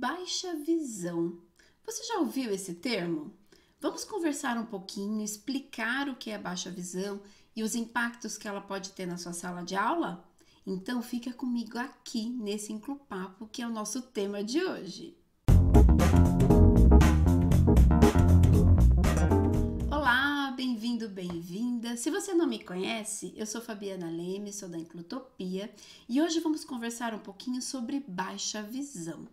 Baixa visão. Você já ouviu esse termo? Vamos conversar um pouquinho, explicar o que é baixa visão e os impactos que ela pode ter na sua sala de aula? Então fica comigo aqui nesse Inclupapo, que é o nosso tema de hoje. Olá, bem-vindo, bem-vinda. Se você não me conhece, eu sou Fabiana Leme, sou da Inclutopia e hoje vamos conversar um pouquinho sobre baixa visão.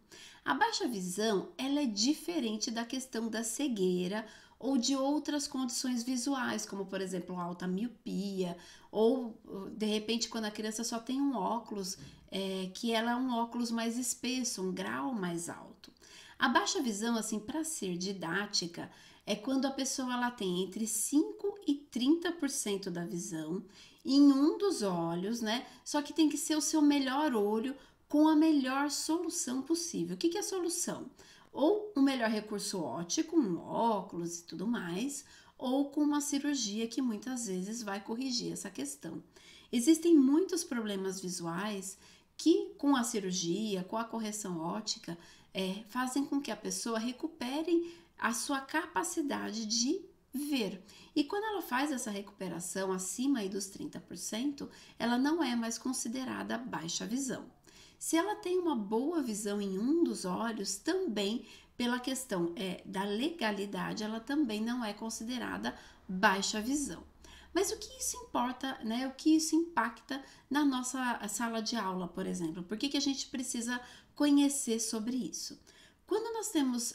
A baixa visão, ela é diferente da questão da cegueira ou de outras condições visuais, como por exemplo alta miopia, ou de repente quando a criança só tem um óculos, que ela é um óculos mais espesso, um grau mais alto. A baixa visão, assim, para ser didática, é quando a pessoa ela tem entre 5 e 30% da visão em um dos olhos, né? Só que tem que ser o seu melhor olho com a melhor solução possível. O que é solução? Ou um melhor recurso óptico, um óculos e tudo mais, ou com uma cirurgia que muitas vezes vai corrigir essa questão. Existem muitos problemas visuais que, com a cirurgia, com a correção óptica, fazem com que a pessoa recupere a sua capacidade de ver. E quando ela faz essa recuperação acima aí dos 30%, ela não é mais considerada baixa visão. Se ela tem uma boa visão em um dos olhos, também pela questão da legalidade, ela também não é considerada baixa visão. Mas o que isso importa, né? O que isso impacta na nossa sala de aula, por exemplo? Por que a gente precisa conhecer sobre isso? Quando nós temos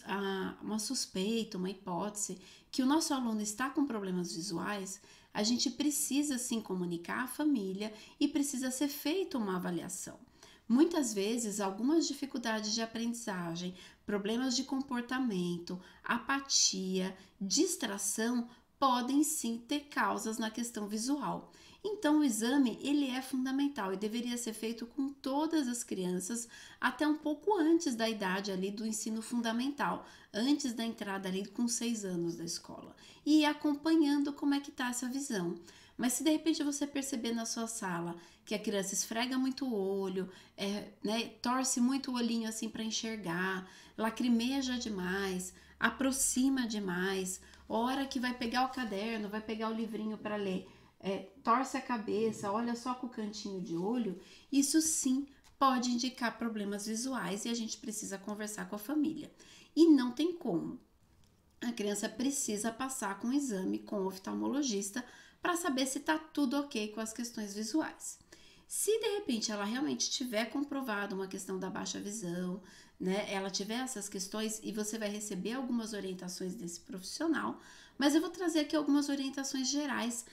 uma suspeita, uma hipótese que o nosso aluno está com problemas visuais, a gente precisa sim comunicar à família e precisa ser feita uma avaliação. Muitas vezes, algumas dificuldades de aprendizagem, problemas de comportamento, apatia, distração podem sim ter causas na questão visual. Então, o exame ele é fundamental e deveria ser feito com todas as crianças até um pouco antes da idade ali do ensino fundamental, antes da entrada ali com 6 anos da escola, e ir acompanhando como é que está essa visão. Mas se de repente você perceber na sua sala que a criança esfrega muito o olho, torce muito o olhinho assim para enxergar, lacrimeja demais, aproxima demais, hora que vai pegar o caderno, vai pegar o livrinho para ler, torce a cabeça, olha só com o cantinho de olho, isso sim pode indicar problemas visuais e a gente precisa conversar com a família. E não tem como. A criança precisa passar com um exame com o oftalmologista para saber se está tudo ok com as questões visuais. Se de repente ela realmente tiver comprovado uma questão da baixa visão, né, ela tiver essas questões e você vai receber algumas orientações desse profissional, mas eu vou trazer aqui algumas orientações gerais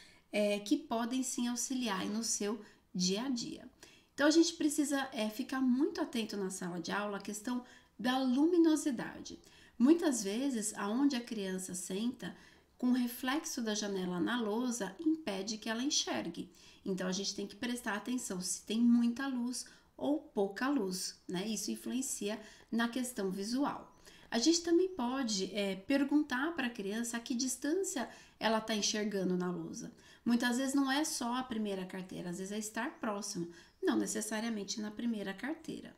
que podem sim auxiliar no seu dia a dia. Então a gente precisa ficar muito atento na sala de aula à questão da luminosidade. Muitas vezes, aonde a criança senta, com o reflexo da janela na lousa, impede que ela enxergue. Então, a gente tem que prestar atenção se tem muita luz ou pouca luz, né? Isso influencia na questão visual. A gente também pode perguntar para a criança a que distância ela está enxergando na lousa. Muitas vezes não é só a primeira carteira, às vezes é estar próximo, não necessariamente na primeira carteira.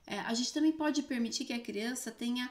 A gente também pode permitir que a criança tenha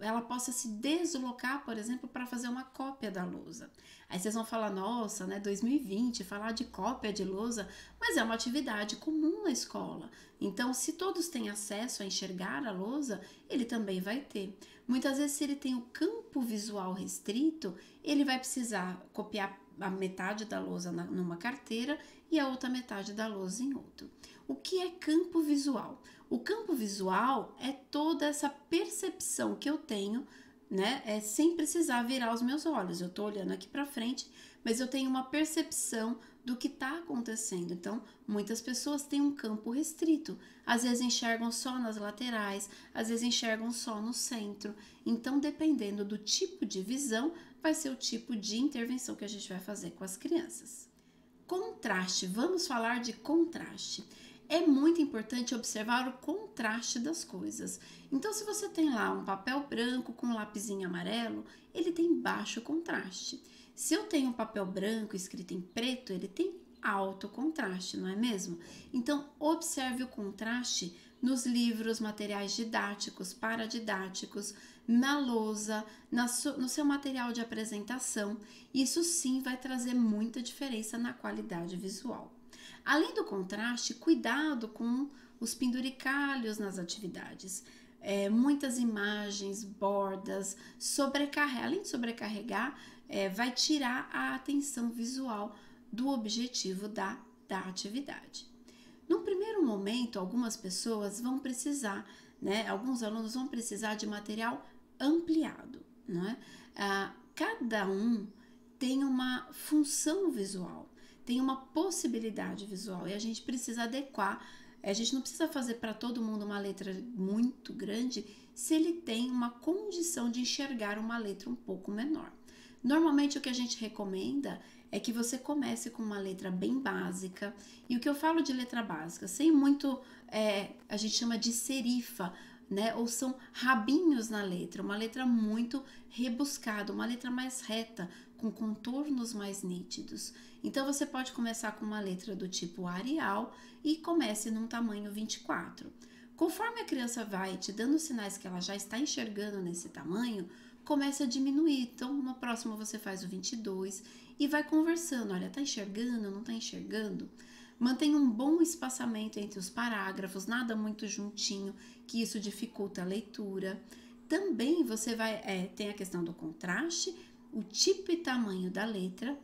ela possa se deslocar, por exemplo, para fazer uma cópia da lousa. Aí vocês vão falar, nossa, né, 2020, falar de cópia de lousa, mas é uma atividade comum na escola. Então, se todos têm acesso a enxergar a lousa, ele também vai ter. Muitas vezes, se ele tem o campo visual restrito, ele vai precisar copiar a metade da lousa numa carteira e a outra metade da lousa em outro. O que é campo visual? O campo visual é toda essa percepção que eu tenho, né, sem precisar virar os meus olhos. Eu estou olhando aqui para frente, mas eu tenho uma percepção do que está acontecendo. Então, muitas pessoas têm um campo restrito. Às vezes enxergam só nas laterais, às vezes enxergam só no centro. Então, dependendo do tipo de visão, vai ser o tipo de intervenção que a gente vai fazer com as crianças. Contraste, vamos falar de contraste. É muito importante observar o contraste das coisas. Então, se você tem lá um papel branco com um lapisinho amarelo, ele tem baixo contraste. Se eu tenho um papel branco escrito em preto, ele tem alto contraste, não é mesmo? Então, observe o contraste nos livros, materiais didáticos, paradidáticos, na lousa, no seu material de apresentação. Isso sim vai trazer muita diferença na qualidade visual. Além do contraste, cuidado com os penduricalhos nas atividades. Muitas imagens, bordas, além de sobrecarregar, vai tirar a atenção visual do objetivo da atividade. Num primeiro momento, algumas pessoas vão precisar, alguns alunos vão precisar de material ampliado. Cada um tem uma função visual, tem uma possibilidade visual e a gente precisa adequar. A gente não precisa fazer para todo mundo uma letra muito grande se ele tem uma condição de enxergar uma letra um pouco menor. Normalmente o que a gente recomenda é que você comece com uma letra bem básica. E o que eu falo de letra básica, sem muito, a gente chama de serifa, ou são rabinhos na letra, uma letra muito rebuscada, uma letra mais reta, com contornos mais nítidos. Então você pode começar com uma letra do tipo Arial e comece num tamanho 24. Conforme a criança vai te dando sinais que ela já está enxergando nesse tamanho, comece a diminuir. Então no próximo você faz o 22 e vai conversando. Olha, tá enxergando, não tá enxergando? Mantenha um bom espaçamento entre os parágrafos, nada muito juntinho, que isso dificulta a leitura. Também você vai tem a questão do contraste, o tipo e tamanho da letra,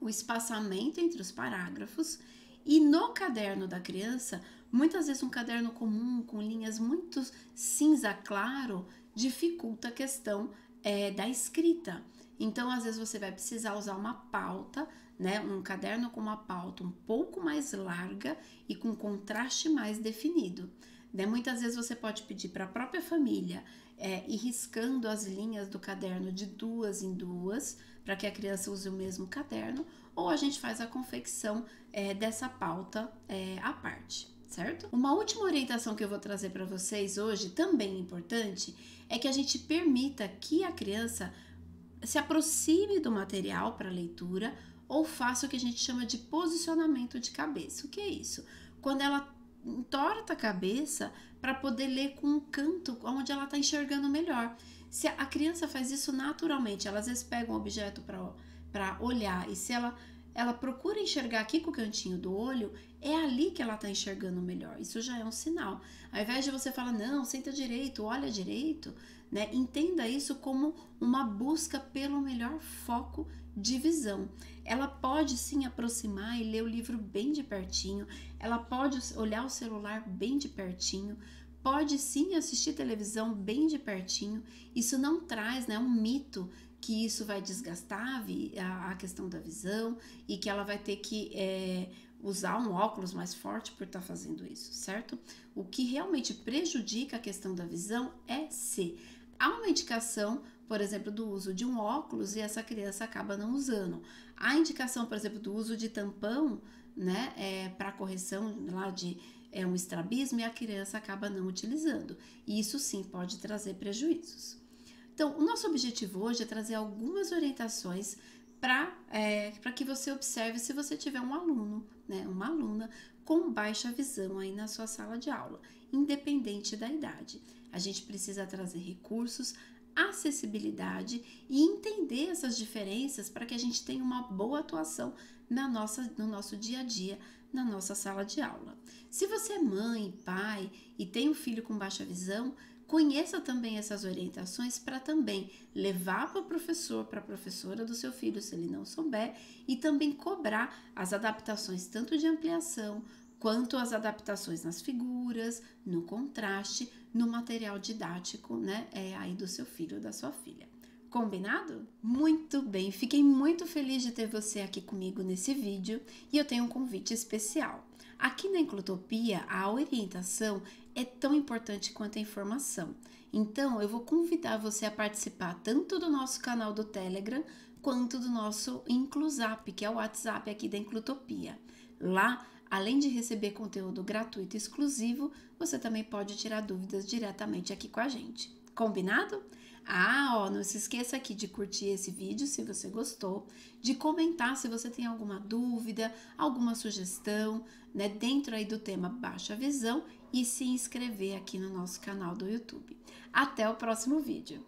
o espaçamento entre os parágrafos. E no caderno da criança, muitas vezes um caderno comum com linhas muito cinza claro dificulta a questão da escrita. Então, às vezes você vai precisar usar uma pauta, um caderno com uma pauta um pouco mais larga e com contraste mais definido. Muitas vezes você pode pedir para a própria família ir riscando as linhas do caderno de 2 em 2, para que a criança use o mesmo caderno, ou a gente faz a confecção dessa pauta à parte, certo? Uma última orientação que eu vou trazer para vocês hoje, também importante, é que a gente permita que a criança se aproxime do material para leitura ou faça o que a gente chama de posicionamento de cabeça. O que é isso? Quando ela entorta a cabeça para poder ler com um canto onde ela está enxergando melhor. Se a criança faz isso naturalmente, ela às vezes pega um objeto para olhar e se ela procura enxergar aqui com o cantinho do olho, é ali que ela está enxergando melhor. Isso já é um sinal. Ao invés de você falar, não, senta direito, olha direito, entenda isso como uma busca pelo melhor foco de visão. Ela pode sim aproximar e ler o livro bem de pertinho, ela pode olhar o celular bem de pertinho, pode sim assistir televisão bem de pertinho. Isso não traz um mito que isso vai desgastar a questão da visão e que ela vai ter que usar um óculos mais forte por estar fazendo isso, certo? O que realmente prejudica a questão da visão é se há uma indicação, por exemplo, do uso de um óculos e essa criança acaba não usando. Há indicação, por exemplo, do uso de tampão, para correção lá de um estrabismo e a criança acaba não utilizando. E isso sim pode trazer prejuízos. Então, o nosso objetivo hoje é trazer algumas orientações para que você observe se você tiver um aluno, uma aluna com baixa visão aí na sua sala de aula, independente da idade. A gente precisa trazer recursos, acessibilidade e entender essas diferenças para que a gente tenha uma boa atuação no nosso dia a dia, na nossa sala de aula. Se você é mãe, pai e tem um filho com baixa visão, conheça também essas orientações para também levar para o professor, para a professora do seu filho, se ele não souber, e também cobrar as adaptações tanto de ampliação quanto as adaptações nas figuras, no contraste, no material didático, aí do seu filho ou da sua filha. Combinado? Muito bem, fiquei muito feliz de ter você aqui comigo nesse vídeo e eu tenho um convite especial. Aqui na Inclutopia, a orientação é tão importante quanto a informação. Então, eu vou convidar você a participar tanto do nosso canal do Telegram, quanto do nosso Inclusap, que é o WhatsApp aqui da Inclutopia. Lá, além de receber conteúdo gratuito e exclusivo, você também pode tirar dúvidas diretamente aqui com a gente. Combinado? Não se esqueça aqui de curtir esse vídeo se você gostou, de comentar se você tem alguma dúvida, alguma sugestão, né, dentro aí do tema Baixa Visão e se inscrever aqui no nosso canal do YouTube. Até o próximo vídeo!